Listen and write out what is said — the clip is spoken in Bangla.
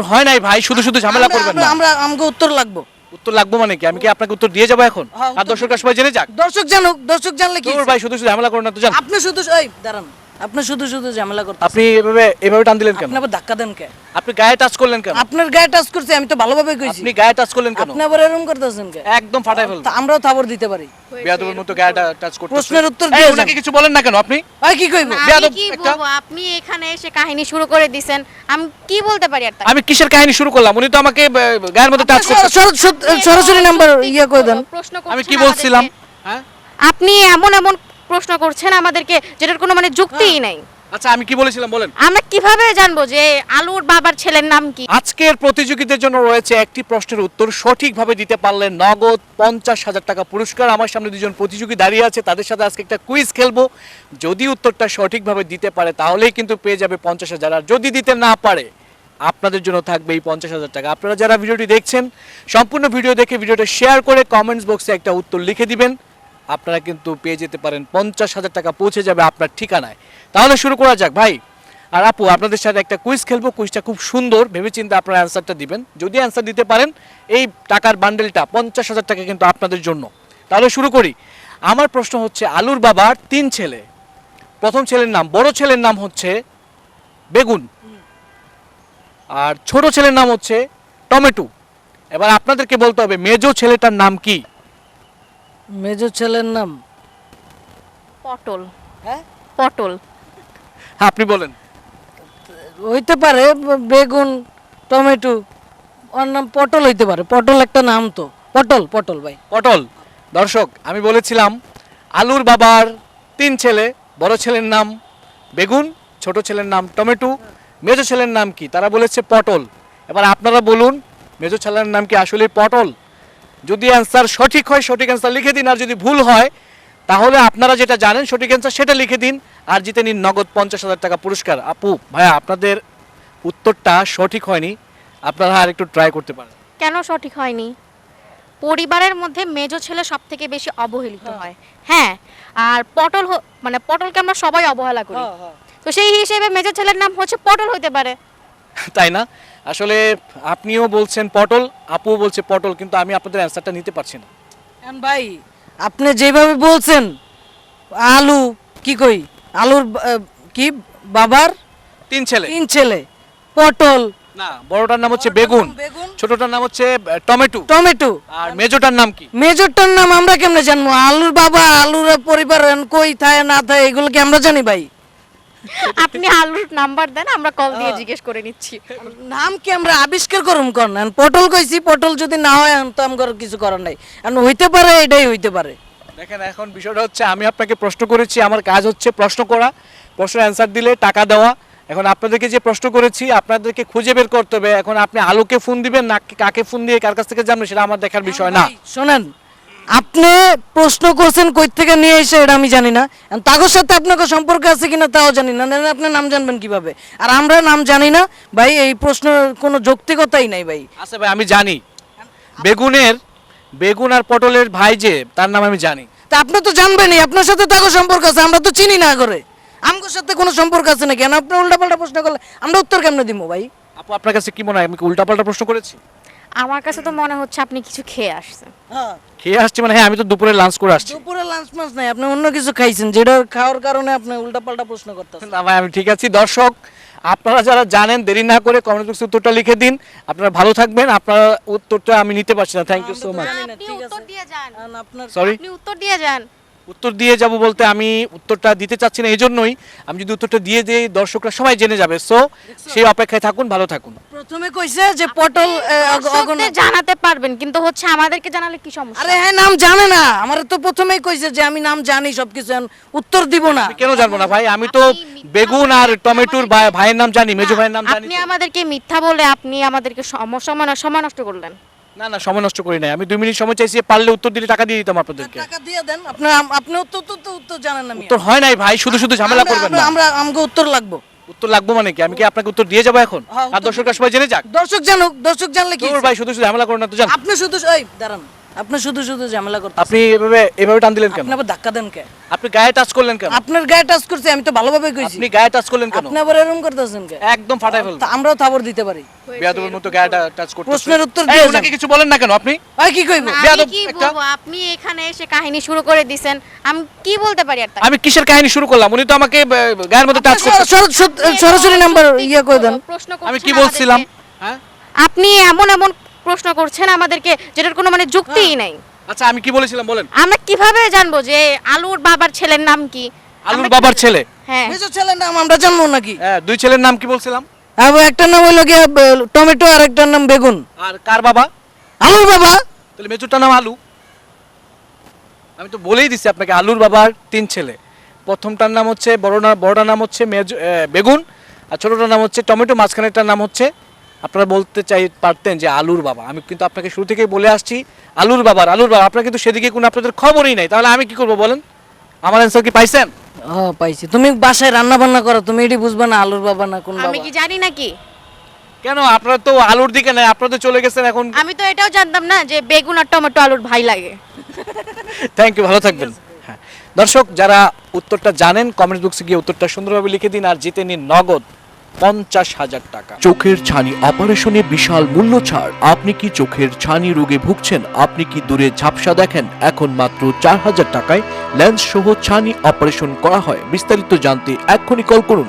উত্তর হয় নাই ভাই, শুধু শুধু ঝামেলা করবেন না। আমাকে উত্তর লাগবে। উত্তর লাগবে মানে কি? আমি কি আপনাকে উত্তর দিয়ে যাবো এখন? আর দর্শকরা সবাই জেনে যাক। দর্শক জানুক, দর্শক জানলে কি? ভাই শুধু শুধু ঝামেলা করেন না তো, জান। আপনি শুধু এই দাঁড়ান, আপনি শুধু শুধু ঝামেলা করতেছেন। আপনি এভাবে টান দিলেন কেন? আপনি আবার ধাক্কা দেন কেন? আপনি গায়ে টাচ করলেন কেন? আপনার গায়ে টাচ করছি, আমি তো ভালোভাবে কইছি। আপনি গায়ে টাচ করলেন কেন? আপনি আবার এরকম করতেছেন কেন? একদম ফাটাই ফেলবো। আমরাও থাবর দিতে পারি। বেয়াদবের মতো গায়ে টাচ করতেছেন। প্রশ্নের উত্তর এই, দিয়ে ওনাকে কিছু বলেন না কেন আপনি? ভাই কি কইব? আমি বেয়াদব কি একটা। বলবো, আপনি এখানে এসে কাহিনী শুরু করে দিছেন, আমি কি বলতে পারি আর তাকে? আমি কিসের কাহিনী শুরু করলাম? উনি তো আমাকে গায়ের মধ্যে টাচ করতেছেন। সরাসরি নাম্বার ইয়া করে দেন। প্রশ্ন আমি করছেন কি বলছিলাম? আমাদেরকে। হ্যাঁ, আপনি এমন এমন প্রশ্ন করছেন আমাদেরকে যেটার কোনো মানে যুক্তিই নাই। আচ্ছা আমি কি বলেছিলাম বলেন? আমরা কিভাবে জানবো যে আলুর বাবার ছেলের নাম কি? আজকের প্রতিযোগীদের জন্য রয়েছে একটি প্রশ্নের উত্তর সঠিকভাবে দিতে পারলে নগদ 50,000 টাকা পুরস্কার। আমার সামনে দুজন প্রতিযোগী দাঁড়িয়ে আছে, তাদের সাথে আজকে একটা কুইজ খেলবো। যদি উত্তরটা সঠিকভাবে দিতে পারে তাহলেই কিন্তু পেয়ে যাবে 50,000, আর যদি দিতে না পারে আপনাদের জন্য থাকবে এই 50,000 টাকা। আপনারা যারা ভিডিওটি দেখছেন সম্পূর্ণ ভিডিও দেখে ভিডিওটা শেয়ার করে কমেন্টস বক্সে একটা উত্তর লিখে দিবেন। আপনারা কিন্তু পেয়ে যেতে পারেন 50,000 টাকা, পৌঁছে যাবে আপনার ঠিকানায়। তাহলে শুরু করা যাক ভাই আর আপু, আপনাদের সাথে একটা কুইজ খেলবো। কুইজটা খুব সুন্দর, ভেবেচিন্তে আপনারা অ্যান্সারটা দিবেন। যদি অ্যান্সার দিতে পারেন এই টাকার বান্ডেলটা 50,000 টাকা কিন্তু আপনাদের জন্য। তাহলে শুরু করি। আমার প্রশ্ন হচ্ছে, আলুর বাবার 3 ছেলে, প্রথম ছেলের নাম, বড় ছেলের নাম হচ্ছে বেগুন, আর ছোট ছেলের নাম হচ্ছে টমেটো। এবার আপনাদেরকে বলতে হবে মেজো ছেলেটার নাম কি? মেজো ছেলের নাম পটল। হ্যাঁ, পটল। আপনি বলেন। হইতে পারে বেগুন, টমেটো, ওর নাম পটল হইতে পারে। পটল একটা নাম তো, পটল পটল ভাই। পটল। দর্শক আমি বলেছিলাম আলুর বাবার 3 ছেলে, বড় ছেলের নাম বেগুন, ছোট ছেলের নাম টমেটো, মেজো ছেলের নাম কি? তারা বলেছে পটল। এবার আপনারা বলুন মেজো ছেলের নাম কি আসলে পটল? যদি অ্যান্সার সঠিক হয় সঠিক অ্যান্সার লিখে দিন, আর যদি ভুল হয় তাহলে আপনারা যেটা জানেন সঠিক অ্যান্সার সেটা লিখে দিন, আর জিতে নিন নগদ 50,000 টাকা পুরস্কার। আপু ভাইয়া, আপনাদের উত্তরটা সঠিক হয়নি, আপনারা আর একটু ট্রাই করতে পারেন। কেন সঠিক হয়নি? পরিবারের মধ্যে মেজো ছেলে সব থেকে বেশি অবহেলিত হয়। হ্যাঁ, আর পটল মানে পটলকে আমরা সবাই অবহেলা করি, তো সেই হিসেবে মেজো ছেলের নাম হচ্ছে পটল হতে পারে। তাই না? আসলে আপনিও বলছেন পটল, আপুও বলছে পটল, কিন্তু আমি আপনাদের অ্যান্সারটা নিতে পারছি না। ভাই আপনি যেভাবে বলছেন আলু কি কই, আলুর কি বাবার 3 ছেলে। 3 ছেলে, পটল না, বড়টার নাম হচ্ছে বেগুন, বেগুন, ছোটটার নাম হচ্ছে টমেটো, টমেটো, আর মেজোটার নাম কি? মেজরটার নাম আমরা কেমনে জানবো? আলুর বাবা, আলুর পরিবার কই থাকে না থাকে এগুলো কি আমরা জানি ভাই? আপনি আলুর নাম্বার দেন, আমরা কল দিয়ে জিজ্ঞেস করে নিচ্ছি। নাম কি আমরা আবিষ্কার করুম কোন? পটল কইছি, পটল যদি না হয় এখন তো আমার কিছু করার নাই, এখন হইতে পারে, এটাই হইতে পারে। দেখেন এখন বিষয়টা হচ্ছে আমি আপনাকে প্রশ্ন করেছি, আমার কাজ হচ্ছে প্রশ্ন করা, প্রশ্নের অ্যান্সার দিলে টাকা দেওয়া। এখন আপনাদেরকে যে প্রশ্ন করেছি আপনাদেরকে খুঁজে বের করতে হবে। এখন আপনি আলুকে ফোন দিবেন না কাকে ফোন দিয়ে কার কাছ থেকে জানবেন সেটা আমার দেখার বিষয় না। শোনেন, আপনি প্রশ্ন করছেন কই থেকে নিয়ে এসে এটা আমি জানি না, তাগর সাথে আপনাকে সম্পর্ক আছে কিনা তাও জানি না, নাহলে আপনি নাম জানবেন কিভাবে? আর আমরা নাম জানি না ভাই, এই প্রশ্নের কোনো যৌক্তিকতাই নাই ভাই। আচ্ছা ভাই, আমি জানি বেগুন আর পটলের ভাই যে, তার নাম আমি জানি। তা আপনি তো জানবেনই, আপনার সাথে তাগর সম্পর্ক আছে, আমরা তো চিনি না করে। আমগোর সাথে কোনো সম্পর্ক আছে না কেন? আপনি উল্টাপাল্টা প্রশ্ন করলে আমরা উত্তর কেমনে দিব ভাই? আপু আপনার কাছে কি মনে হয় আমি কি উল্টাপাল্টা প্রশ্ন করেছি? আমার কাছে তো মনে হচ্ছে আপনি কিছু খেয়ে আসছেন। হ্যাঁ, খেয়ে আসছি মানে? হ্যাঁ, আমি তো দুপুরে লাঞ্চ করে আসছি। দুপুরে লাঞ্চ মাছ নাই, আপনি অন্য কিছু খাইছেন যেটা খাওয়ার কারণে আপনি উল্টাপাল্টা প্রশ্ন করতেছেন। না ভাই, আমি ঠিক আছি। দর্শক আপনারা যারা জানেন দেরি না করে কমেন্ট বক্সে উত্তরটা লিখে দিন। আপনারা ভালো থাকবেন। আপনারা উত্তরটা আমি নিতে পারছি না, থ্যাংক ইউ সো মাচ। জানি না, আপনি ঠিক আছে। উত্তর দিয়ে যান। আপনার সরি, আপনি উত্তর দিয়ে যান। উত্তর দিয়ে যাব বলতে আমি উত্তরটা দিতে চাচ্ছি না, এই জন্যই আমি যদি উত্তরটা দিয়ে দিই দর্শকরা সবাই জেনে যাবে। সো সেই অপেক্ষায় থাকুন, ভালো থাকুন। প্রথমে কইছে যে পটল দর্শকদের জানাতে পারবেন, কিন্তু হচ্ছে আমাদেরকে জানালে কি সমস্যা? আরে হ্যাঁ, নাম জানে না। আমার তো প্রথমেই কইছে যে আমি নাম জানি সবকিছু, এখন উত্তর দিব না। আমি কেন জানবো না ভাই? আমি তো বেগুন আর টমেটোর ভাইয়ের নাম জানি, মেজো ভাইয়ের নাম জানি আপনি তো। আমাদেরকে মিথ্যা বলে আপনি আমাদেরকে সময় নষ্ট করলেন। না না, সময় নষ্ট করি নাই। আমি 2 মিনিট সময় চাইছি, পারলে উত্তর দিলে টাকা দিয়ে দিতাম আপনাদেরকে। টাকা দিয়ে দেন। আপনি উত্তর জানেন না। উত্তর হয় নাই ভাই, শুধু শুধু ঝামেলা করবেন না। আমাকে উত্তর লাগবে। উত্তর লাগবে মানে কি? আমি কি আপনাকে উত্তর দিয়ে যাবো এখন? আর দর্শকরা সবাই জেনে যাক। দর্শক জানুক, দর্শক জানলে কি? ভাই শুধু শুধু ঝামেলা করেন না তো, জান। আপনি শুধু এই দাঁড়ান, আপনি শুধু শুধু ঝামেলা করতেন। আপনি এভাবে টান দিলেন কেন? আপনি আবার ধাক্কা দেন কে? আপনি গায়ে টাচ করলেন কেন? আপনার গায়ে টাচ করছে, আমি তো ভালোভাবে কইছি। আপনি গায়ে টাচ করলেন কেন? আপনি আবার এরকম করতেছেন কে? একদম ফাটাই ফেলবেন। তা আমরাও থাবর দিতে পারি। বেয়াদবের মতো গায়ে টাচ করতেছেন। প্রশ্নের উত্তর এই, দিয়ে ওনাকে যান। কিছু বলেন না কেন আপনি? ভাই কি কইব? না, আমি বেয়াদব কি একটা। বলবো, আপনি এখানে এসে কাহিনী শুরু করে দিছেন, আমি কি বলতে পারি আর তাকে? আমি কিসের কাহিনী শুরু করলাম? উনি তো আমাকে গায়ের মধ্যে টাচ করতেছেন। সরাসরি নাম্বার ইয়া করে দেন। প্রশ্ন আমি করছেন কি বলছিলাম? আমাদেরকে। হ্যাঁ, আপনি এমন এমন প্রশ্ন করছেন আমাদেরকে যেটার কোনো মানে যুক্তিই নাই। আচ্ছা আমি কি বলেছিলাম বলেন? আমরা কিভাবে জানবো যে আলুর বাবার ছেলের নাম কি? আলুর আমরা বাবার কি- ছেলে। হ্যাঁ, মেজো ছেলের নাম আমরা জানবো নাকি? হ্যাঁ, দুই ছেলের নাম কি বলছিলাম? আবার একটা নাম হইলো গিয়া টমেটো আর একটার নাম বেগুন। আর কার বাবা? আলুর বাবা। তাহলে মেজরটার নাম আলু। আমি তো বলেই দিছি আপনাকে, আলুর বাবার 3 ছেলে। প্রথমটার নাম হচ্ছে বড়টার নাম হচ্ছে বেগুন, আর ছোটটার নাম হচ্ছে টমেটো, মাঝখানেরটার নাম হচ্ছে, আপনারা বলতে পারতেন যে আলুর বাবা। আমি কিন্তু আপনাকে শুরু থেকেই বলে আসছি আলুর বাবা। আপনারা কিন্তু সেদিকে কোনো আপনাদের খবরই নাই। তাহলে আমি কি করব বলেন? আমার অ্যান্সার কি পাইছেন? পাইছি। তুমি বাসায় রান্না বান্না করো, তুমি এটি বুঝবা না আলুর বাবা না কোন আমি বাবা। কি জানি নাকি? কেন আপনারা তো আলুর দিকে নাই, আপনারা তো চলে গেছেন এখন। আমি তো এটাও জানতাম না যে বেগুন আর টমেটো আলুর ভাই লাগে। থ্যাংক ইউ, ভালো থাকবেন। হ্যাঁ, দর্শক যারা উত্তরটা জানেন কমেন্ট বক্সে গিয়ে উত্তরটা সুন্দরভাবে লিখে দিন আর জিতে নিন নগদ 50,000 টাকা। চোখের ছানি অপারেশনে বিশাল মূল্য ছাড়। আপনি কি চোখের ছানি রোগে ভুগছেন? আপনি কি দূরে ঝাপসা দেখেন? এখন মাত্র 4,000 টাকায় লেন্স সহ ছানি অপারেশন করা হয়। বিস্তারিত জানতে এক্ষুনি কল করুন